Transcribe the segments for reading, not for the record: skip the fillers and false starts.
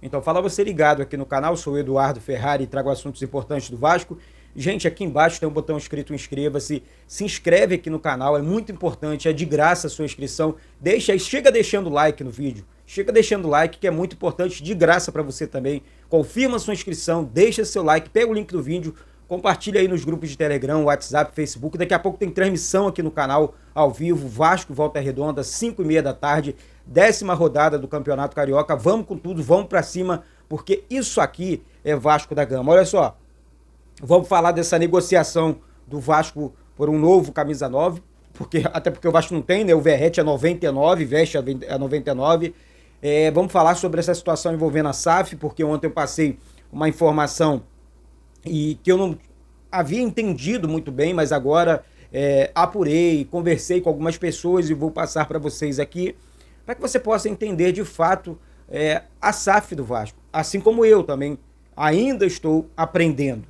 Então fala você ligado aqui no canal, sou o Eduardo Ferrari e trago assuntos importantes do Vasco. Gente, aqui embaixo tem um botão escrito inscreva-se, se inscreve aqui no canal, é muito importante, é de graça a sua inscrição. Chega deixando like no vídeo, chega deixando like que é muito importante, de graça para você também. Confirma sua inscrição, deixa seu like, pega o link do vídeo, compartilha aí nos grupos de Telegram, WhatsApp, Facebook. Daqui a pouco tem transmissão aqui no canal, ao vivo, Vasco Volta Redonda, 5h30 da tarde, 10ª rodada do Campeonato Carioca. Vamos com tudo, vamos pra cima, porque isso aqui é Vasco da Gama. Olha só, vamos falar dessa negociação do Vasco por um novo camisa 9, até porque o Vasco não tem, né? O Verratti é 99, veste a 99. Vamos falar sobre essa situação envolvendo a SAF, porque ontem eu passei uma informação e que eu não havia entendido muito bem, mas agora apurei, conversei com algumas pessoas e vou passar para vocês aqui, para que você possa entender de fato a SAF do Vasco, assim como eu também ainda estou aprendendo.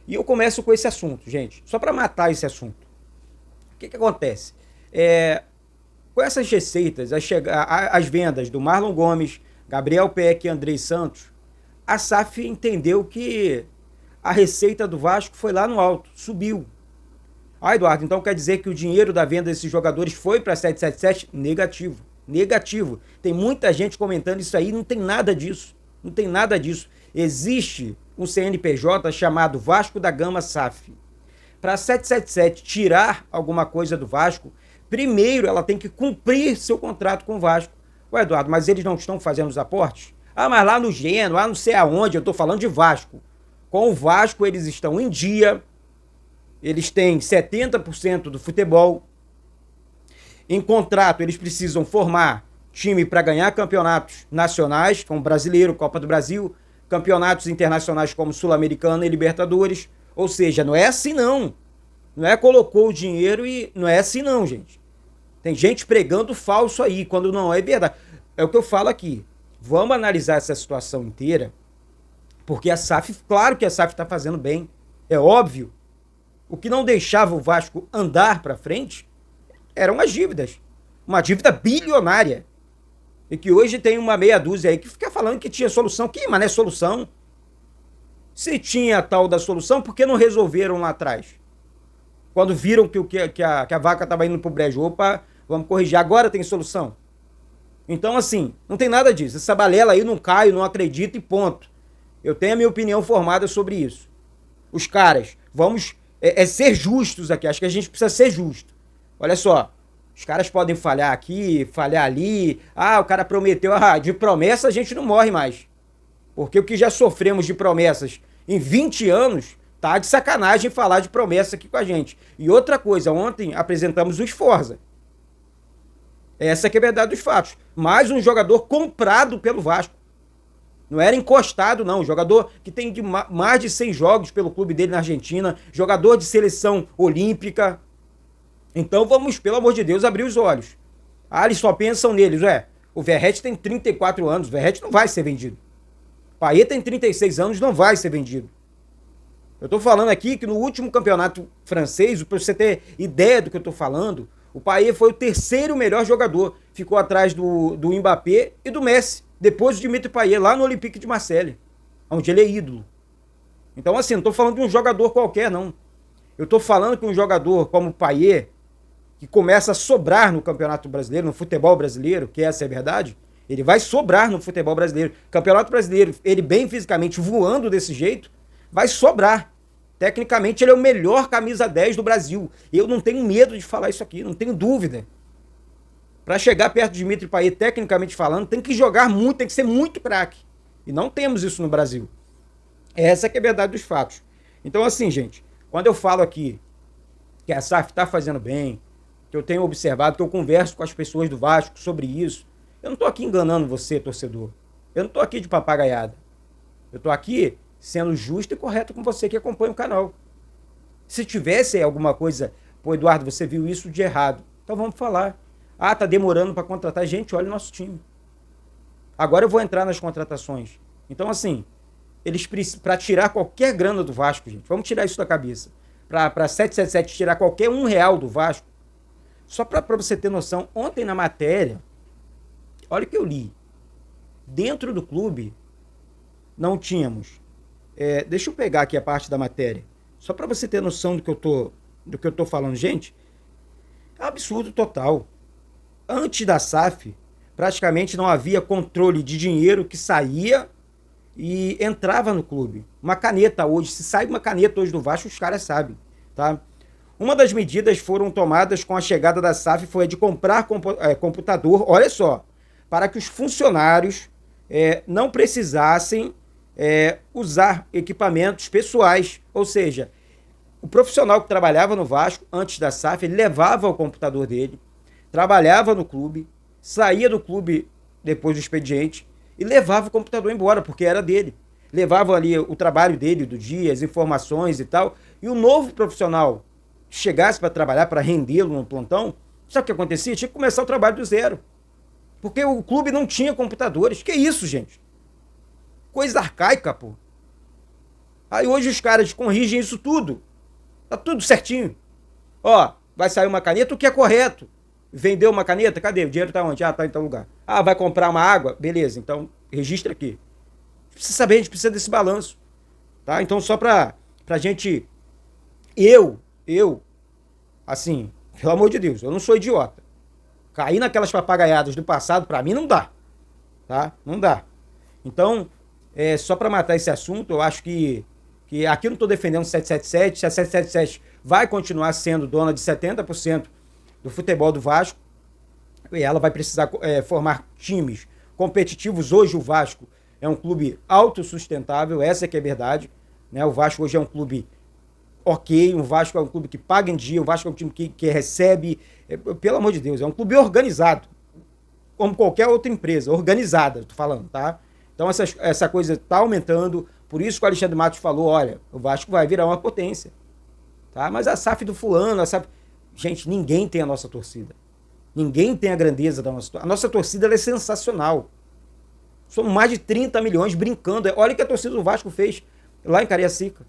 E eu começo com esse assunto, gente, só para matar esse assunto. O que acontece? Com essas receitas, as vendas do Marlon Gomes, Gabriel Peck e Andrei Santos, a SAF entendeu que a receita do Vasco foi lá no alto, subiu. Eduardo, então quer dizer que o dinheiro da venda desses jogadores foi para 777? Negativo, negativo. Tem muita gente comentando isso aí, não tem nada disso, não tem nada disso. Existe um CNPJ chamado Vasco da Gama SAF. Para a 777 tirar alguma coisa do Vasco, primeiro ela tem que cumprir seu contrato com o Vasco. Eduardo, mas eles não estão fazendo os aportes? Mas lá no Geno, lá não sei aonde, eu estou falando de Vasco. Com o Vasco eles estão em dia, eles têm 70% do futebol. Em contrato eles precisam formar time para ganhar campeonatos nacionais, como Brasileiro, Copa do Brasil, campeonatos internacionais como Sul-Americana e Libertadores. Ou seja, não é assim não. Não é colocou o dinheiro e não é assim não, gente. Tem gente pregando falso aí, quando não é verdade. É o que eu falo aqui. Vamos analisar essa situação inteira, porque a SAF, claro que a SAF está fazendo bem, é óbvio. O que não deixava o Vasco andar para frente eram as dívidas. Uma dívida bilionária. E que hoje tem uma meia dúzia aí que fica falando que tinha solução. Que, mas não é solução. Se tinha a tal da solução, por que não resolveram lá atrás? Quando viram que a vaca estava indo pro brejo. Opa, vamos corrigir. Agora tem solução. Então, assim, não tem nada disso. Essa balela aí não caio, não acredito e ponto. Eu tenho a minha opinião formada sobre isso. Os caras, vamos ser justos aqui. Acho que a gente precisa ser justo. Olha só, os caras podem falhar aqui, falhar ali. O cara prometeu. De promessa a gente não morre mais. Porque o que já sofremos de promessas em 20 anos, tá de sacanagem falar de promessa aqui com a gente. E outra coisa, ontem apresentamos o Sforza. Essa que é a verdade dos fatos. Mais um jogador comprado pelo Vasco. Não era encostado, não. Jogador que tem mais de 100 jogos pelo clube dele na Argentina. Jogador de seleção olímpica. Então vamos, pelo amor de Deus, abrir os olhos. Eles só pensam neles. O Verratti tem 34 anos. O Verratti não vai ser vendido. O Payet tem 36 anos. Não vai ser vendido. Eu tô falando aqui que no último campeonato francês, para você ter ideia do que eu tô falando, o Payet foi o terceiro melhor jogador. Ficou atrás do Mbappé e do Messi. Depois do Dimitri Payet, lá no Olympique de Marseille, onde ele é ídolo. Então, assim, não tô falando de um jogador qualquer, não. Eu tô falando que um jogador como o Payet, que começa a sobrar no Campeonato Brasileiro, no futebol brasileiro, que essa é a verdade, ele vai sobrar no futebol brasileiro. Campeonato Brasileiro, ele bem fisicamente, voando desse jeito, vai sobrar. Tecnicamente, ele é o melhor camisa 10 do Brasil. Eu não tenho medo de falar isso aqui, não tenho dúvida. Para chegar perto de Dimitri Payet, tecnicamente falando, tem que jogar muito, tem que ser muito craque. E não temos isso no Brasil. Essa que é a verdade dos fatos. Então, assim, gente, quando eu falo aqui que a SAF está fazendo bem, que eu tenho observado, que eu converso com as pessoas do Vasco sobre isso, eu não estou aqui enganando você, torcedor. Eu não estou aqui de papagaiada. Eu estou aqui sendo justo e correto com você que acompanha o canal. Se tivesse alguma coisa, Eduardo, você viu isso de errado, então vamos falar. Tá demorando para contratar. Gente, olha o nosso time. Agora eu vou entrar nas contratações. Então, assim, eles para tirar qualquer grana do Vasco, gente, vamos tirar isso da cabeça. Para 777 tirar qualquer R$1 do Vasco, só para você ter noção, ontem na matéria, olha o que eu li. Dentro do clube, não tínhamos. Deixa eu pegar aqui a parte da matéria, só para você ter noção do que eu tô falando. Gente, é um absurdo total. Antes da SAF, praticamente não havia controle de dinheiro que saía e entrava no clube. Uma caneta hoje, se sai uma caneta hoje do Vasco, os caras sabem, tá? Uma das medidas foram tomadas com a chegada da SAF foi a de comprar computador, olha só, para que os funcionários não precisassem usar equipamentos pessoais. Ou seja, o profissional que trabalhava no Vasco, antes da SAF, ele levava o computador dele, trabalhava no clube, saía do clube depois do expediente e levava o computador embora, porque era dele. Levava ali o trabalho dele do dia, as informações e tal. E o novo profissional que chegasse para trabalhar, para rendê-lo no plantão, sabe o que acontecia? Tinha que começar o trabalho do zero. Porque o clube não tinha computadores. Que isso, gente? Coisa arcaica, pô. Aí hoje os caras corrigem isso tudo. Tá tudo certinho. Ó, vai sair uma caneta, o que é correto. Vendeu uma caneta? Cadê? O dinheiro tá onde? Ah, tá em tal lugar. Ah, vai comprar uma água? Beleza, então registra aqui. Precisa saber, a gente precisa desse balanço. Tá? Então só pra gente... Assim, pelo amor de Deus, eu não sou idiota. Cair naquelas papagaiadas do passado, pra mim, não dá. Tá? Não dá. Então, só pra matar esse assunto, eu acho que aqui eu não tô defendendo o 777. Se a 777 vai continuar sendo dona de 70% do futebol do Vasco, e ela vai precisar formar times competitivos. Hoje o Vasco é um clube autossustentável, essa que é a verdade, né? O Vasco hoje é um clube ok, o Vasco é um clube que paga em dia, o Vasco é um time que recebe, pelo amor de Deus, é um clube organizado, como qualquer outra empresa, organizada, tô falando, tá? Então essa coisa tá aumentando, por isso que o Alexandre Matos falou, olha, o Vasco vai virar uma potência, tá? Mas a SAF do fulano, a SAF... Gente, ninguém tem a nossa torcida. Ninguém tem a grandeza da nossa torcida. A nossa torcida ela é sensacional. Somos mais de 30 milhões brincando. Olha o que a torcida do Vasco fez lá em Cariacica.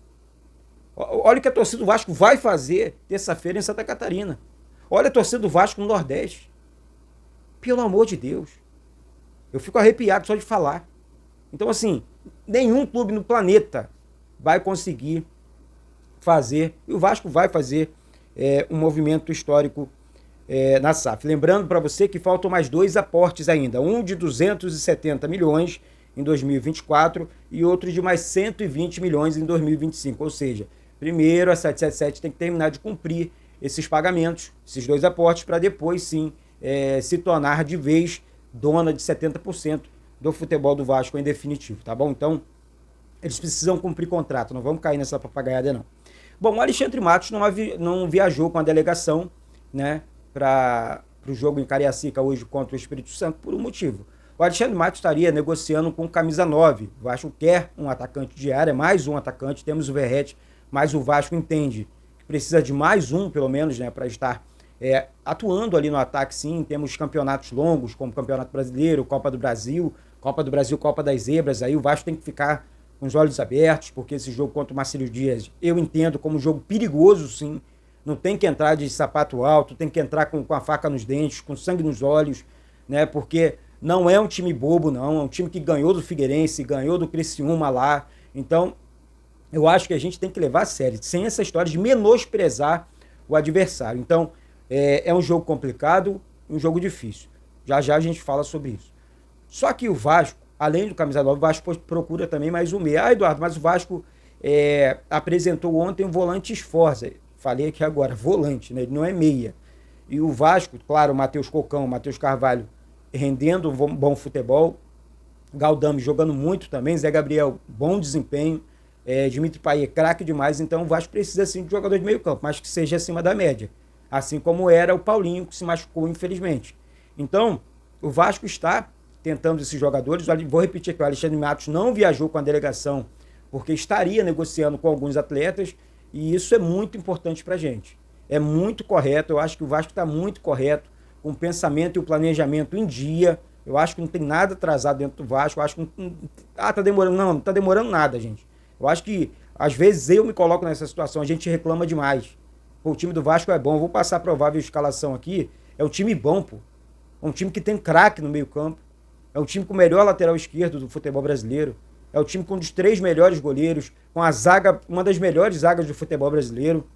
Olha o que a torcida do Vasco vai fazer terça-feira em Santa Catarina. Olha a torcida do Vasco no Nordeste. Pelo amor de Deus. Eu fico arrepiado só de falar. Então, assim, nenhum clube no planeta vai conseguir fazer, e o Vasco vai fazer um movimento histórico na SAF. Lembrando para você que faltam mais 2 aportes ainda, um de 270 milhões em 2024 e outro de mais 120 milhões em 2025. Ou seja, primeiro a 777 tem que terminar de cumprir esses pagamentos, esses 2 aportes, para depois sim se tornar de vez dona de 70% do futebol do Vasco em definitivo, tá bom? Então, eles precisam cumprir contrato, não vamos cair nessa papagaiada não. Bom, o Alexandre Matos não viajou com a delegação, né, para o jogo em Cariacica hoje contra o Espírito Santo por um motivo. O Alexandre Matos estaria negociando com camisa 9. O Vasco quer um atacante de área, mais um atacante, temos o Verratti, mas o Vasco entende que precisa de mais um, pelo menos, né, para estar atuando ali no ataque, sim. Temos campeonatos longos, como Campeonato Brasileiro, Copa do Brasil, Copa das Zebras. Aí o Vasco tem que ficar com os olhos abertos, porque esse jogo contra o Marcílio Dias eu entendo como um jogo perigoso, sim. Não tem que entrar de sapato alto, tem que entrar com a faca nos dentes, com sangue nos olhos, né? Porque não é um time bobo, não. É um time que ganhou do Figueirense, ganhou do Criciúma lá. Então, eu acho que a gente tem que levar a sério, sem essa história de menosprezar o adversário. Então, é um jogo complicado, um jogo difícil. Já já a gente fala sobre isso. Só que o Vasco, além do camisa 9, o Vasco procura também mais um meia. Ah, Eduardo, mas o Vasco apresentou ontem um volante Sforza. Falei aqui agora, volante, né? Ele não é meia. E o Vasco, claro, o Matheus Cocão, o Matheus Carvalho rendendo um bom futebol. Galdame jogando muito também. Zé Gabriel, bom desempenho. Dimitri Payet, craque demais. Então o Vasco precisa sim de jogador de meio campo, mas que seja acima da média. Assim como era o Paulinho, que se machucou, infelizmente. Então, o Vasco está tentando esses jogadores. Vou repetir aqui, o Alexandre Matos não viajou com a delegação porque estaria negociando com alguns atletas, e isso é muito importante para a gente. É muito correto, eu acho que o Vasco está muito correto, com o pensamento e o planejamento em dia. Eu acho que não tem nada atrasado dentro do Vasco. Eu acho que tá demorando. Não tá demorando nada, gente. Eu acho que, às vezes, eu me coloco nessa situação, a gente reclama demais. Pô, o time do Vasco é bom, eu vou passar a provável escalação aqui. É um time bom, pô. É um time que tem craque no meio campo. É um time com o melhor lateral esquerdo do futebol brasileiro. É o time com um dos 3 melhores goleiros, com a zaga, uma das melhores zagas do futebol brasileiro,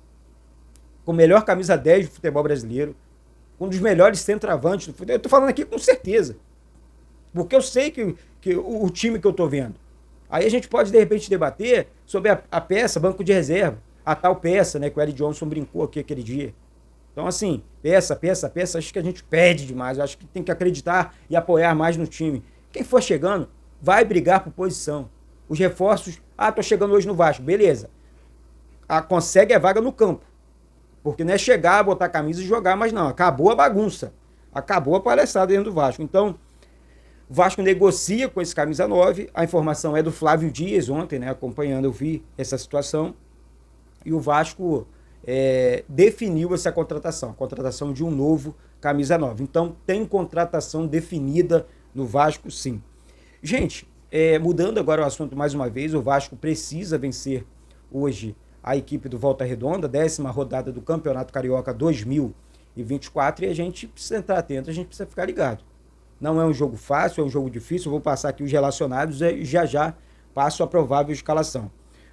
com o melhor camisa 10 do futebol brasileiro, com um dos melhores centroavantes do futebol. Eu tô falando aqui com certeza. Porque eu sei que o time que eu tô vendo. Aí a gente pode, de repente, debater sobre a peça, banco de reserva. A tal peça, né, que o Eric Johnson brincou aqui aquele dia. Então, assim, peça, acho que a gente pede demais. Eu acho que tem que acreditar e apoiar mais no time. Quem for chegando, vai brigar por posição. Os reforços, tô chegando hoje no Vasco, beleza. Consegue a vaga no campo. Porque não é chegar, botar a camisa e jogar, mas não. Acabou a bagunça. Acabou a palhaçada dentro do Vasco. Então, o Vasco negocia com esse camisa 9. A informação é do Flávio Dias ontem, né? Acompanhando, eu vi essa situação. E o Vasco definiu essa contratação. A contratação de um novo camisa 9. Então, tem contratação definida no Vasco, sim. Gente, mudando agora o assunto mais uma vez, o Vasco precisa vencer hoje a equipe do Volta Redonda, 10ª rodada do Campeonato Carioca 2024, e a gente precisa estar atento, a gente precisa ficar ligado. Não é um jogo fácil, é um jogo difícil. Eu vou passar aqui os relacionados e já passo a provável escalação.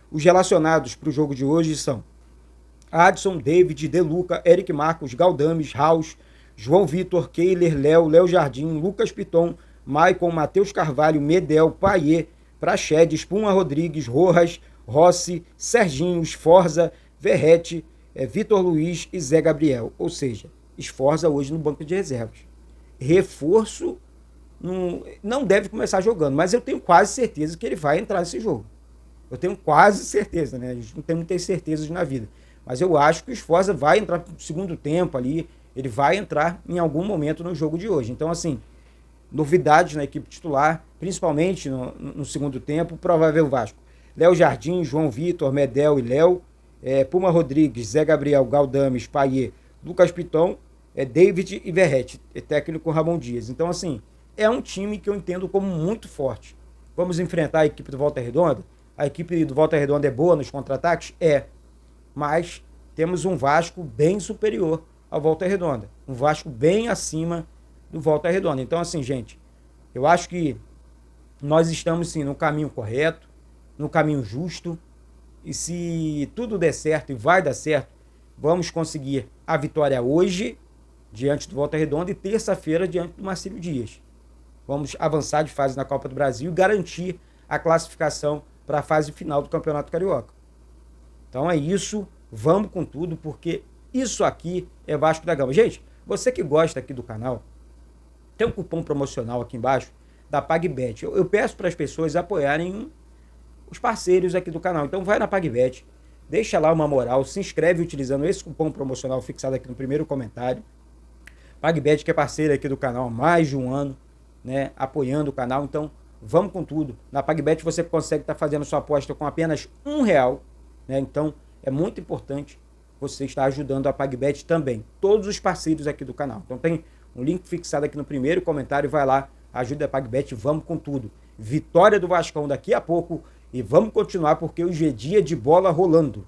Os relacionados para o jogo de hoje são Adson, David, Deluca, Eric Marcos, Galdames, Raus, João Vitor, Keiler, Léo Jardim, Lucas Piton, Maicon, Matheus Carvalho, Medel, Paier, Praxedes, Puma Rodrigues, Rojas, Rossi, Serginho, Sforza, Verrete, Vitor Luiz e Zé Gabriel. Ou seja, Sforza hoje no banco de reservas. Reforço não deve começar jogando, mas eu tenho quase certeza que ele vai entrar nesse jogo. Eu tenho quase certeza, né? A gente não tem muitas certezas na vida. Mas eu acho que o Sforza vai entrar no segundo tempo ali, ele vai entrar em algum momento no jogo de hoje. Então, assim, novidades na equipe titular, principalmente no segundo tempo, provável Vasco. Léo Jardim, João Vitor, Medel e Léo, Puma Rodrigues, Zé Gabriel, Galdames, Paier, Lucas Piton, David e Verrete, técnico Ramon Dias. Então, assim, é um time que eu entendo como muito forte. Vamos enfrentar a equipe do Volta Redonda? A equipe do Volta Redonda é boa nos contra-ataques? Mas temos um Vasco bem superior ao Volta Redonda. Um Vasco bem acima do Volta Redonda. Então, assim, gente, eu acho que nós estamos, sim, no caminho correto, no caminho justo. E se tudo der certo, e vai dar certo, vamos conseguir a vitória hoje, diante do Volta Redonda, e terça-feira, diante do Marcílio Dias. Vamos avançar de fase na Copa do Brasil e garantir a classificação para a fase final do Campeonato Carioca. Então é isso, vamos com tudo, porque isso aqui é Vasco da Gama. Gente, você que gosta aqui do canal, tem um cupom promocional aqui embaixo da PagBet. Eu peço para as pessoas apoiarem os parceiros aqui do canal. Então vai na PagBet, deixa lá uma moral, se inscreve utilizando esse cupom promocional fixado aqui no primeiro comentário. PagBet, que é parceira aqui do canal há mais de um ano, né, apoiando o canal. Então vamos com tudo. Na PagBet você consegue estar fazendo sua aposta com apenas R$1, né? Então é muito importante você estar ajudando a PagBet também. Todos os parceiros aqui do canal. Então tem um link fixado aqui no primeiro comentário. Vai lá, ajuda a PagBet, vamos com tudo. Vitória do Vascão daqui a pouco e vamos continuar porque hoje é dia de bola rolando.